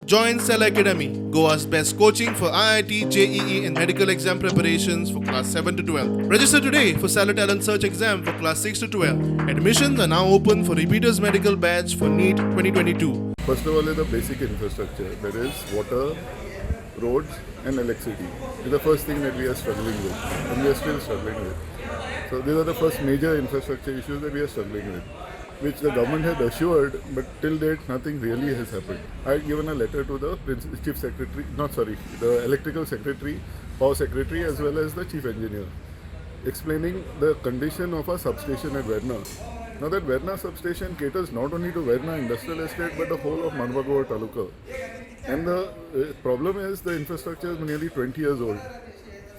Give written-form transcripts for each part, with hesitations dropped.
Join Cell Academy, Goa's best coaching for IIT, JEE, and medical exam preparations for class 7 to 12. Register today for Cell Talent Search exam for class 6 to 12. Admissions are now open for repeaters medical batch for NEET 2022. First of all is the basic infrastructure. There is water, roads and electricity. It's the first thing that we are struggling with and we are still struggling with. So these are the first major infrastructure issues that we are struggling with, which the government had assured, but till date nothing really has happened. I had given a letter to the chief secretary, the electrical secretary, power secretary as well as the chief engineer, explaining the condition of our substation at Verna. Now that Verna substation caters not only to Verna industrial estate but the whole of Manvagaon Taluka. And the problem is the infrastructure is nearly 20 years old.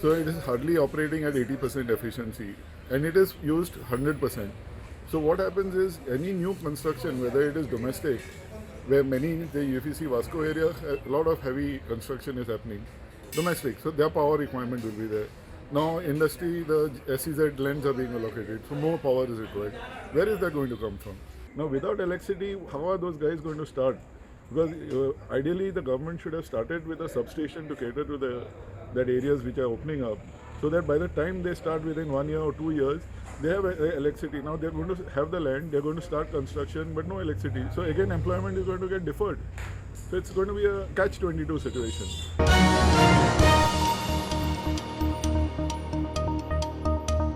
So it is hardly operating at 80% efficiency and it is used 100%. So what happens is any new construction, whether it is domestic, where many the UFEC Vasco area, a lot of heavy construction is happening, domestic, so their power requirement will be there. Now industry, the SEZ lands are being allocated, so more power is required. Where is that going to come from? Now without electricity, how are those guys going to start? Because ideally the government should have started with a substation to cater to that areas which are opening up, so that by the time they start within 1 year or 2 years, they have electricity. Now they're going to have the land, they're going to start construction, but no electricity. So again, employment is going to get deferred. So it's going to be a catch-22 situation.